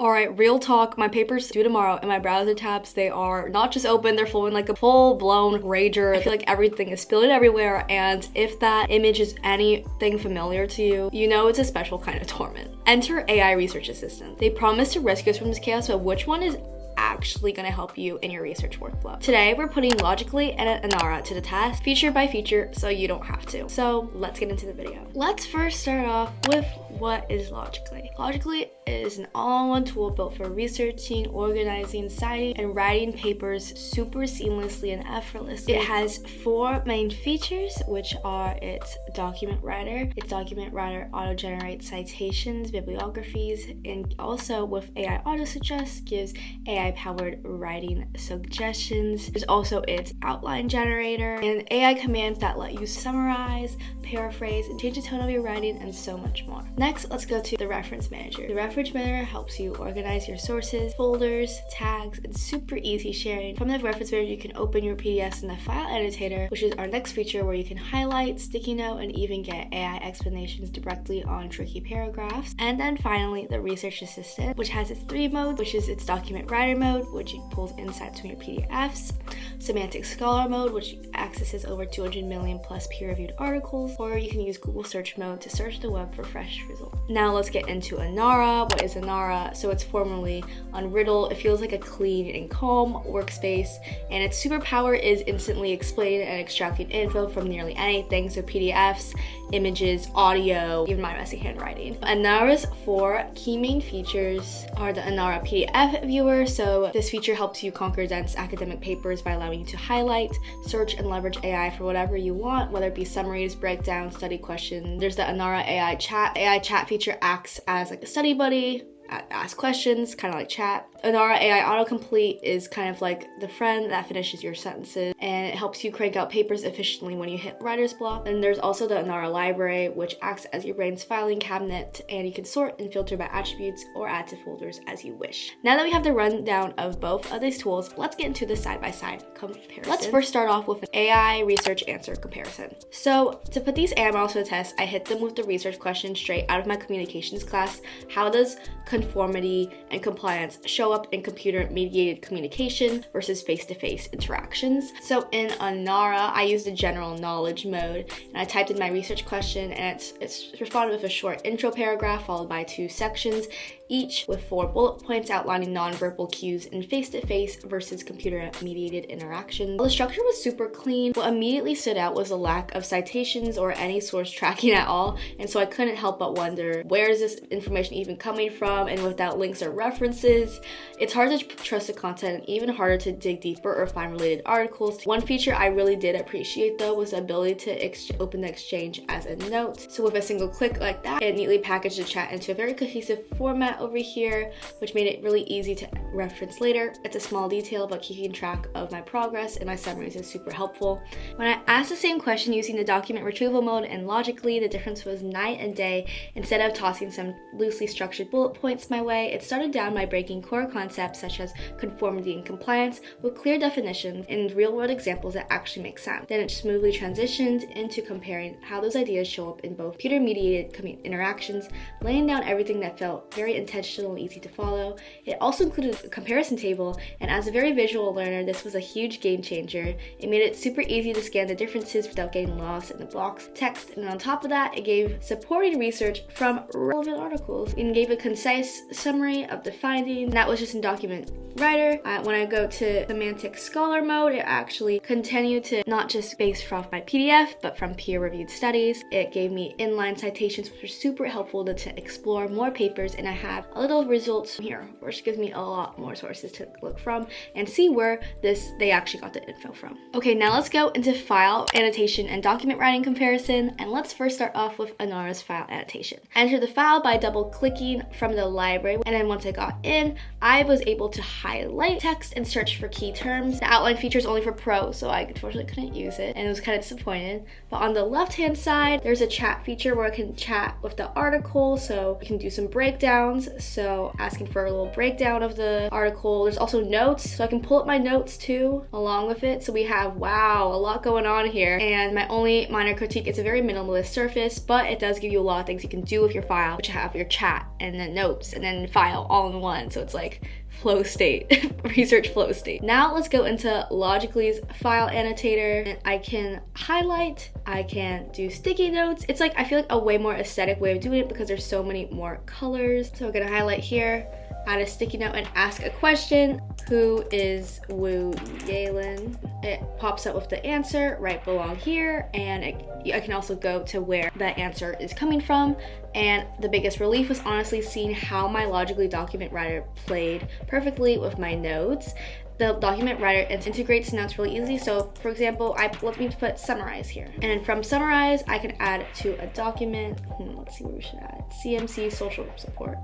Alright, real talk, my paper's due tomorrow and my browser tabs, they are not just open, they're flowing like a full-blown rager. I feel like everything is spilling everywhere, and if that image is anything familiar to you, you know it's a special kind of torment. Enter AI research assistant. They promise to rescue us from this chaos, but which one is actually going to help you in your research workflow? Today, we're putting Logically and Anara to the test, feature by feature, so you don't have to. So let's get into the video. Let's first start off with what is Logically. Logically is an all-in-one tool built for researching, organizing, citing, and writing papers super seamlessly and effortlessly. It has 4 main features, which are its document writer. Its document writer auto-generates citations, bibliographies, and also with AI auto-suggest gives AI-powered writing suggestions. There's also its outline generator and AI commands that let you summarize, paraphrase, and change the tone of your writing, and so much more. Next, let's go to the reference manager. The reference manager helps you organize your sources, folders, tags, and super easy sharing. From the reference manager, you can open your PDFs in the file annotator, which is our next feature where you can highlight, sticky note, and even get AI explanations directly on tricky paragraphs. And then finally, the research assistant, which has its 3 modes, which is its document writer mode, which pulls insights from your PDFs, semantic scholar mode, which accesses over 200 million plus peer-reviewed articles, or you can use Google search mode to search the web for fresh results. Now let's get into Anara. What is Anara? So it's formerly Unriddle. It feels like a clean and calm workspace, and its superpower is instantly explaining and extracting info from nearly anything, so PDFs, images, audio, even my messy handwriting. Anara's 4 key main features are the Anara PDF viewer. So this feature helps you conquer dense academic papers by allowing you to highlight, search, and leverage AI for whatever you want, whether it be summaries, breakdowns, study questions. There's the Anara AI chat. AI chat feature acts as like a study buddy, ask questions, kind of like chat. Anara AI autocomplete is kind of like the friend that finishes your sentences, and it helps you crank out papers efficiently when you hit writer's block. And there's also the Anara library, which acts as your brain's filing cabinet, and you can sort and filter by attributes or add to folders as you wish. Now that we have the rundown of both of these tools, let's get into the side-by-side comparison. Let's first start off with an AI research answer comparison. So to put these AI models to the test, I hit them with the research question straight out of my communications class. How does conformity and compliance show up in computer-mediated communication versus face-to-face interactions? So in Anara, I used the general knowledge mode, and I typed in my research question, and it's responded with a short intro paragraph followed by 2 sections, each with 4 bullet points outlining nonverbal cues in face-to-face versus computer-mediated interactions. While the structure was super clean, what immediately stood out was the lack of citations or any source tracking at all, and so I couldn't help but wonder, where is this information even coming from? And without links or references, it's hard to trust the content and even harder to dig deeper or find related articles. One feature I really did appreciate though was the ability to open the exchange as a note. So with a single click like that, it neatly packaged the chat into a very cohesive format over here, which made it really easy to reference later. It's a small detail, but keeping track of my progress and my summaries is super helpful. When I asked the same question using the document retrieval mode and Logically, the difference was night and day. Instead of tossing some loosely structured bullet points my way, it started down by breaking core concepts such as conformity and compliance with clear definitions and real-world examples that actually make sense. Then it smoothly transitioned into comparing how those ideas show up in both computer-mediated interactions, laying down everything that felt very intentional and easy to follow. It also included a comparison table, and as a very visual learner, this was a huge game changer. It made it super easy to scan the differences without getting lost in the blocks text, and on top of that, it gave supporting research from relevant articles and gave a concise summary of the findings. That was just in document writer. When I go to semantic scholar mode, it actually continued to not just base off my PDF, but from peer-reviewed studies. It gave me inline citations, which were super helpful to explore more papers, and I have a little results here, which gives me a lot more sources to look from and see where they actually got the info from. Okay, now let's go into file annotation and document writing comparison, and let's first start off with Anara's file annotation. Enter the file by double-clicking from the library, and then once I got in, I was able to highlight text and search for key terms. The outline feature is only for pro, so I unfortunately couldn't use it, and I was kind of disappointed. But on the left-hand side, there's a chat feature where I can chat with the article, so you can do some breakdowns breakdowns, so asking for a little breakdown of the article. There's also notes, so I can pull up my notes too along with it. So we have, wow, a lot going on here. And my only minor critique, it's a very minimalist surface, but it does give you a lot of things you can do with your file, which have your chat and then notes and then file all in one. So it's like flow state, research flow state. Now let's go into Logically's file annotator, and I can highlight, I can do sticky notes. It's like, I feel like a way more aesthetic way of doing it because there's so many more colors. So we're gonna highlight here, add a sticky note and ask a question. Who is Wu Yalin? It pops up with the answer right below here, and I can also go to where that answer is coming from. And the biggest relief was honestly seeing how my Logically document writer played perfectly with my notes. The document writer integrates notes really easy. So for example, let me put summarize here. And then from summarize, I can add to a document. Let's see where we should add. CMC social support.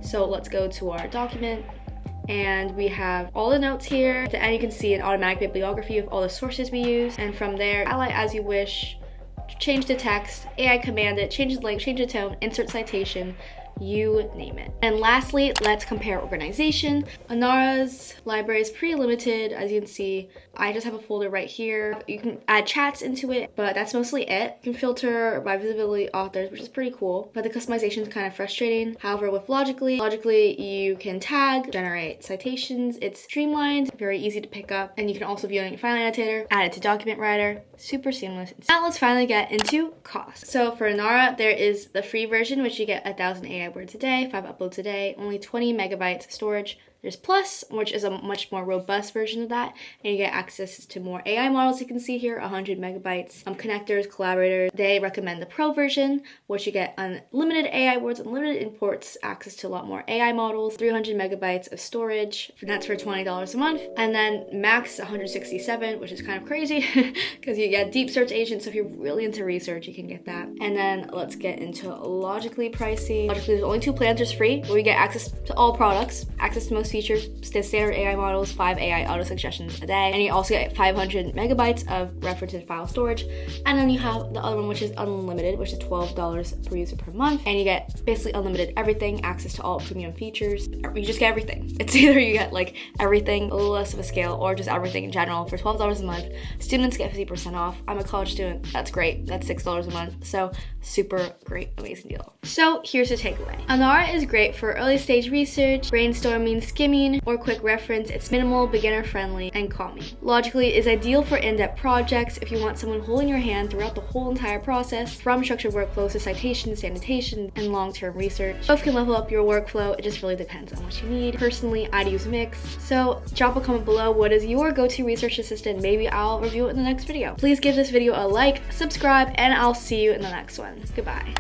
So let's go to our document, and we have all the notes here. At the end, you can see an automatic bibliography of all the sources we use. And from there, highlight as you wish, change the text, AI command it, change the length, change the tone, insert citation, you name it. And lastly, let's compare organization. Anara's library is pretty limited. As you can see, I just have a folder right here. You can add chats into it, but that's mostly it. You can filter by visibility authors, which is pretty cool, but the customization is kind of frustrating. However, with Logically, you can tag, generate citations. It's streamlined, very easy to pick up, and you can also view it in your file annotator, add it to document writer, super seamless. Now let's finally get into cost. So for Anara, there is the free version, which you get 1,000 AI words a day, 5 uploads a day, only 20 megabytes of storage. There's Plus, which is a much more robust version of that, and you get access to more AI models. You can see here, 100 megabytes. Connectors, collaborators, they recommend the Pro version, which you get unlimited AI words, unlimited imports, access to a lot more AI models, 300 megabytes of storage, and that's for $20 a month. And then Max 167, which is kind of crazy because you get deep search agents, so if you're really into research, you can get that. And then let's get into Logically pricing. Logically, there's only 2 plans, there's free, where you get access to all products, access to most features, standard AI models, 5 AI auto suggestions a day, and you also get 500 megabytes of referenced file storage. And then you have the other one, which is unlimited, which is $12 per user per month, and you get basically unlimited everything, access to all premium features. You just get everything. It's either you get like everything, a little less of a scale, or just everything in general for $12 a month. Students get 50% off. I'm a college student. That's great. That's $6 a month. So super great, amazing deal. So here's the takeaway. Anara is great for early stage research, brainstorming, skimming, or quick reference. It's minimal, beginner friendly, and calming. Logically is ideal for in-depth projects if you want someone holding your hand throughout the whole entire process, from structured workflows to citations, annotation, and long-term research. Both can level up your workflow. It just really depends on what you need. Personally, I'd use Mix. So drop a comment below, what is your go-to research assistant? Maybe I'll review it in the next video. Please give this video a like, subscribe, and I'll see you in the next one. Goodbye.